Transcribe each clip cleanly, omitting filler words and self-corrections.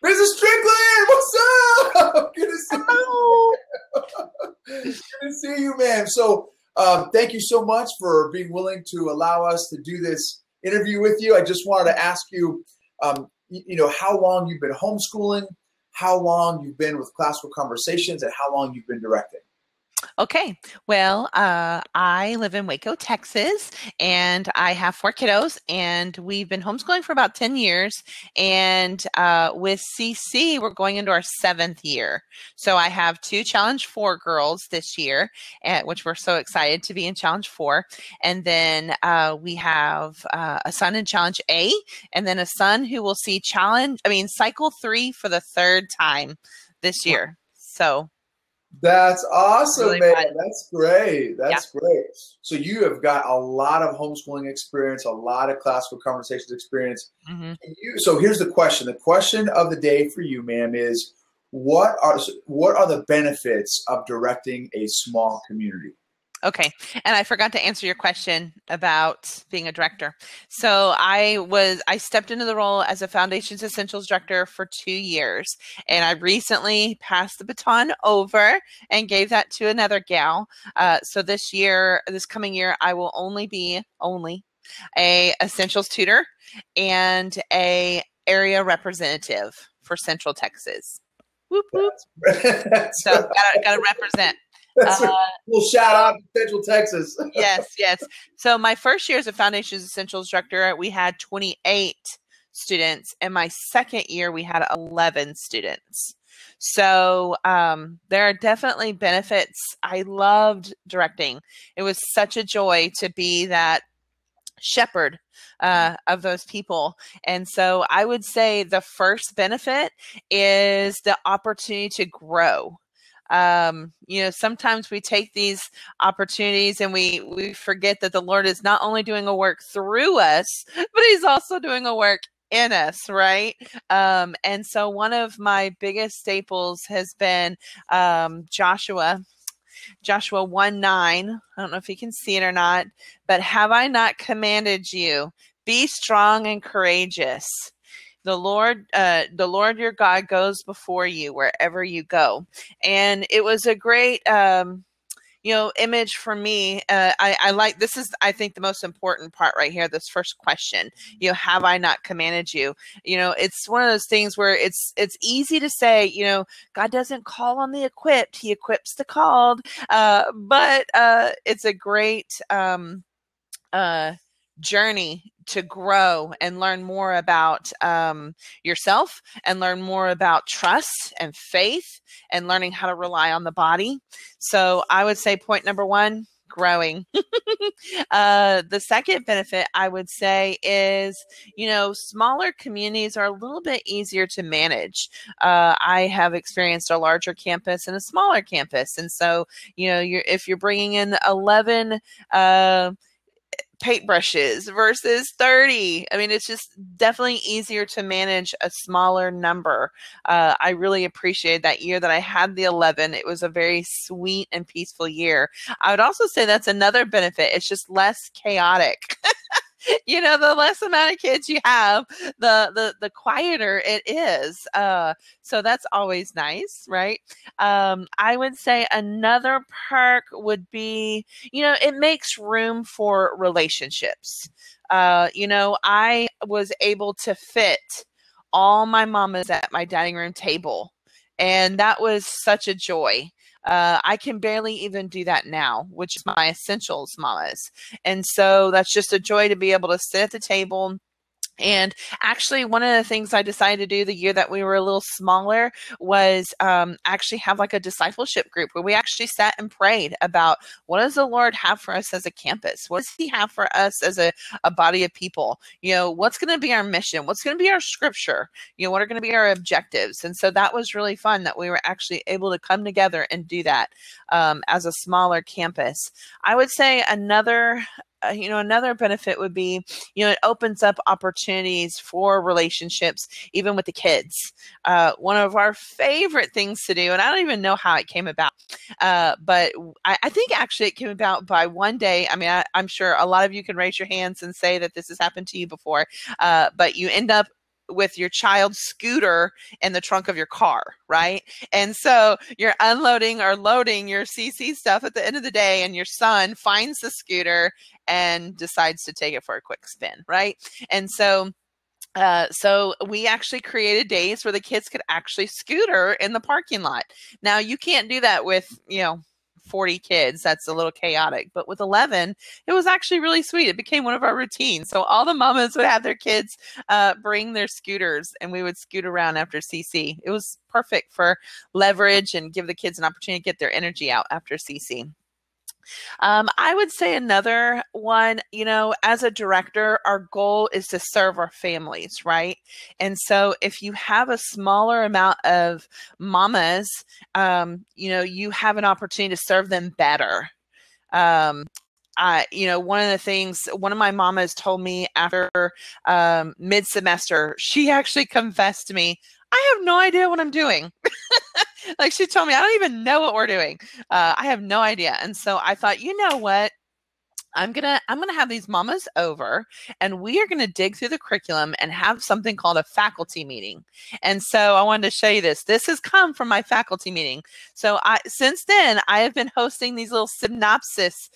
Mrs. Strickland, what's up? Good to see Hello. you. Good to see you, man. So thank you so much for being willing to allow us to do this interview with you. I just wanted to ask you, how long you've been homeschooling, how long you've been with Classical Conversations, and how long you've been directing. Okay. Well, I live in Waco, Texas, and I have 4 kiddos, and we've been homeschooling for about 10 years. And with CC, we're going into our 7th year. So I have 2 Challenge 4 girls this year, which we're so excited to be in Challenge 4. And then we have a son in Challenge A, and then a son who will see Cycle 3 for the 3rd time this year. So that's awesome, really man. fun. That's great. That's great. So you have got a lot of homeschooling experience, a lot of Classical Conversations experience. Mm-hmm. So here's the question. The question of the day for you, ma'am, is what are the benefits of directing a small community? Okay. And I forgot to answer your question about being a director. So I stepped into the role as a Foundations Essentials director for 2 years. And I recently passed the baton over and gave that to another gal. So this coming year, I will only be a Essentials tutor and a area representative for Central Texas. Whoop, whoop. So gotta represent. We'll shout out to Central Texas. Yes. So my first year as a Foundations Essentials director, we had 28 students, and my second year we had 11 students. So there are definitely benefits. I loved directing. It was such a joy to be that shepherd of those people. And so I would say the first benefit is the opportunity to grow. Sometimes we take these opportunities and we forget that the Lord is not only doing a work through us, but he's also doing a work in us, right? And so one of my biggest staples has been Joshua 1:9. I don't know if you can see it or not, but have I not commanded you? Be strong and courageous. The Lord your God goes before you wherever you go. And it was a great, image for me. I like, this is, I think, the most important part right here, this first question, have I not commanded you? It's one of those things where it's easy to say, God doesn't call on the equipped, he equips the called. But it's a great, journey to grow and learn more about yourself and learn more about trust and faith and learning how to rely on the body. So I would say point number 1, growing. The second benefit I would say is, smaller communities are a little bit easier to manage. I have experienced a larger campus and a smaller campus. And so, if you're bringing in 11, paintbrushes versus 30. I mean, it's just definitely easier to manage a smaller number. I really appreciated that year that I had the 11. It was a very sweet and peaceful year. I would also say that's another benefit. It's just less chaotic. The less amount of kids you have, the quieter it is. So that's always nice, right? I would say another perk would be, it makes room for relationships. I was able to fit all my mamas at my dining room table, and that was such a joy. I can barely even do that now, which is my Essentials mamas. And so that's just a joy to be able to sit at the table. And actually, one of the things I decided to do the year that we were a little smaller was actually have like a discipleship group where we actually sat and prayed about what does the Lord have for us as a campus? What does he have for us as a body of people? What's going to be our mission? What's going to be our scripture? What are going to be our objectives? And so that was really fun that we were actually able to come together and do that as a smaller campus. I would say another benefit would be, it opens up opportunities for relationships, even with the kids. One of our favorite things to do, and I don't even know how it came about, but I think actually it came about by one day. I mean, I'm sure a lot of you can raise your hands and say that this has happened to you before, but you end up with your child's scooter in the trunk of your car, right? And so you're unloading or loading your CC stuff at the end of the day, and your son finds the scooter and decides to take it for a quick spin, right? And so we actually created days where the kids could actually scooter in the parking lot. Now you can't do that with, 40 kids. That's a little chaotic. But with 11, it was actually really sweet. It became one of our routines. So all the mamas would have their kids bring their scooters, and we would scoot around after CC. It was perfect for leverage and give the kids an opportunity to get their energy out after CC. I would say another one, as a director, our goal is to serve our families, right? And so if you have a smaller amount of mamas, you have an opportunity to serve them better. One of the things one of my mamas told me after mid-semester, she actually confessed to me, I have no idea what I'm doing. Like she told me, I don't even know what we're doing. I have no idea. And so I thought, you know what? I'm gonna have these mamas over, and we are gonna dig through the curriculum and have something called a faculty meeting. And so I wanted to show you this. This has come from my faculty meeting. So since then I have been hosting these little synopsis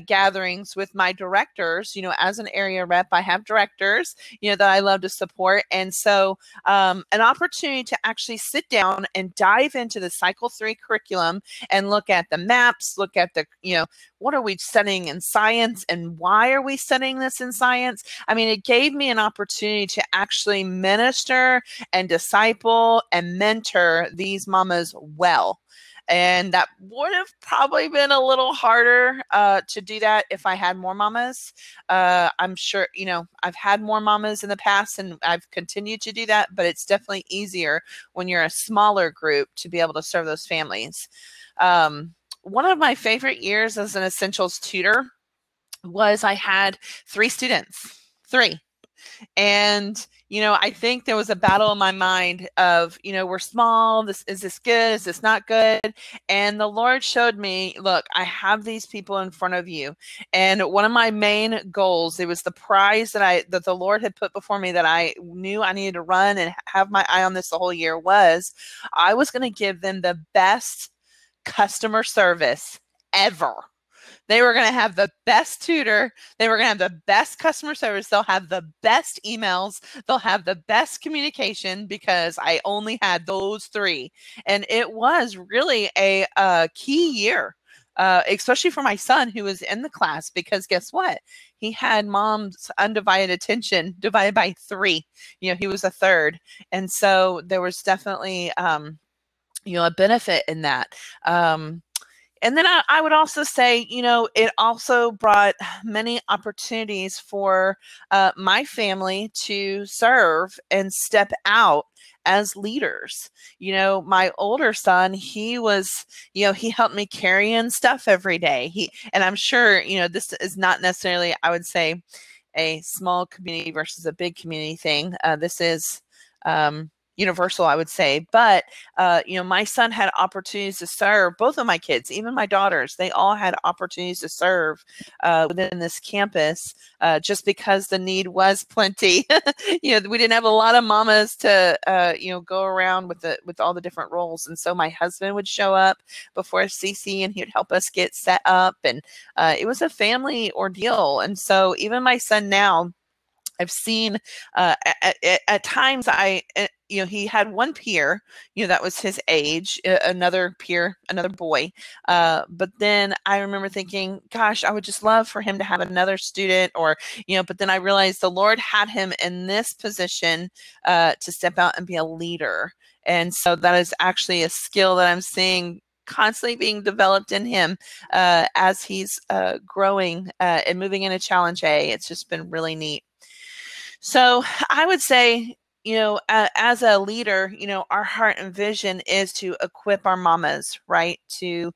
gatherings with my directors. As an area rep, I have directors that I love to support, and so an opportunity to actually sit down and dive into the Cycle 3 curriculum and look at the maps, look at the what are we studying in science, and why are we studying this in science? I mean, it gave me an opportunity to actually minister and disciple and mentor these mamas well. And that would have probably been a little harder to do that if I had more mamas. I'm sure, I've had more mamas in the past, and I've continued to do that, but it's definitely easier when you're a smaller group to be able to serve those families. One of my favorite years as an essentials tutor was I had 3 students, 3. And, I think there was a battle in my mind of, we're small. Is this good? Is this not good? And the Lord showed me, look, I have these people in front of you. And one of my main goals, it was the prize that the Lord had put before me that I knew I needed to run and have my eye on this the whole year, was I was going to give them the best customer service ever. They were going to have the best tutor. They were going to have the best customer service. They'll have the best emails. They'll have the best communication, because I only had those 3. And it was really a key year, especially for my son who was in the class, because guess what? He had mom's undivided attention divided by 3. He was a third. And so there was definitely a benefit in that. And then I would also say, it also brought many opportunities for my family to serve and step out as leaders. My older son, he was, he helped me carry in stuff every day. And I'm sure, this is not necessarily, I would say, a small community versus a big community thing. This is, universal, I would say. But, my son had opportunities to serve. Both of my kids, even my daughters, they all had opportunities to serve within this campus just because the need was plenty. We didn't have a lot of mamas to, go around with all the different roles. And so my husband would show up before CC, and he would help us get set up. And it was a family ordeal. And so even my son now, I've seen at times he had one peer, that was his age, another peer, another boy. But then I remember thinking, gosh, I would just love for him to have another student, or, but then I realized the Lord had him in this position to step out and be a leader. And so that is actually a skill that I'm seeing constantly being developed in him as he's growing and moving into Challenge A. It's just been really neat. So I would say, as a leader, our heart and vision is to equip our mamas, right? To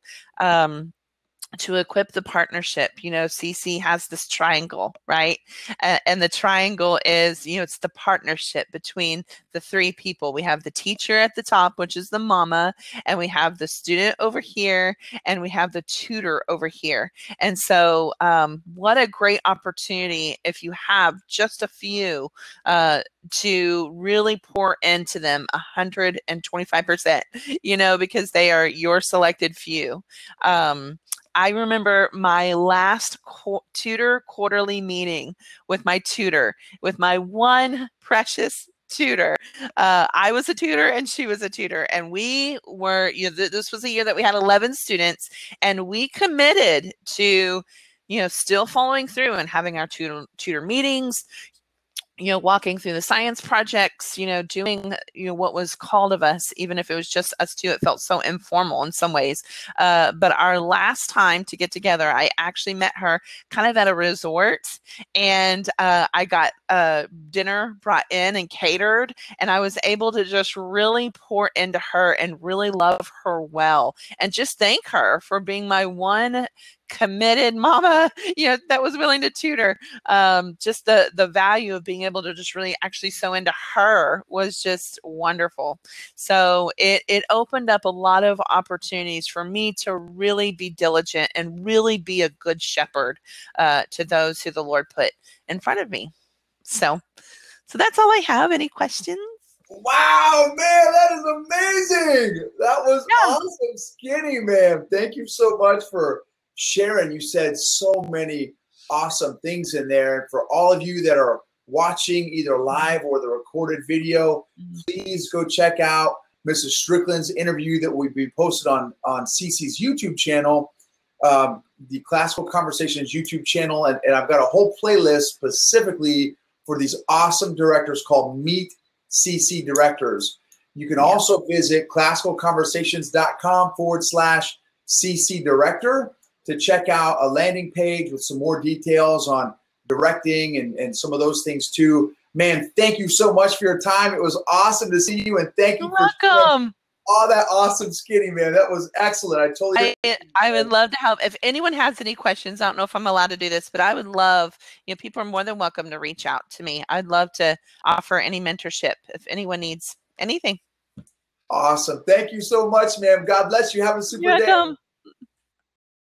to equip the partnership. You know, CC has this triangle, right? And the triangle is, you know, it's the partnership between the three people. We have the teacher at the top, which is the mama, and we have the student over here, and we have the tutor over here. And so what a great opportunity if you have just a few to really pour into them 125%, you know, because they are your selected few. I remember my last tutor quarterly meeting with my tutor, with my one precious tutor. I was a tutor and she was a tutor. And we were, you know, this was a year that we had 11 students, and we committed to, you know, still following through and having our tutor meetings, you know, walking through the science projects, you know, doing, you know, what was called of us, even if it was just us two. It felt so informal in some ways. But our last time to get together, I actually met her kind of at a resort, and I got dinner brought in and catered, and I was able to just really pour into her and really love her well, and just thank her for being my one committed mama, you know, that was willing to tutor. Just the value of being able to just really actually sow into her was just wonderful. So it opened up a lot of opportunities for me to really be diligent and really be a good shepherd to those who the Lord put in front of me. So that's all I have. Any questions? Wow, man, that is amazing. That was awesome, Skinny, man. Thank you so much for sharing. You said so many awesome things in there. For all of you that are watching either live or the recorded video, please go check out Mrs. Strickland's interview that will be posted on CC's YouTube channel, the Classical Conversations YouTube channel. And I've got a whole playlist specifically for these awesome directors called Meet CC Directors. You can also visit classicalconversations.com/CC Director to check out a landing page with some more details on directing and some of those things too. Man, thank you so much for your time. It was awesome to see you, and thank you for welcome. All that awesome, Skinny, man. That was excellent. I would love to help. If anyone has any questions, I don't know if I'm allowed to do this, but I would love, you know, people are more than welcome to reach out to me. I'd love to offer any mentorship if anyone needs anything. Awesome. Thank you so much, ma'am. God bless you. Have a super day.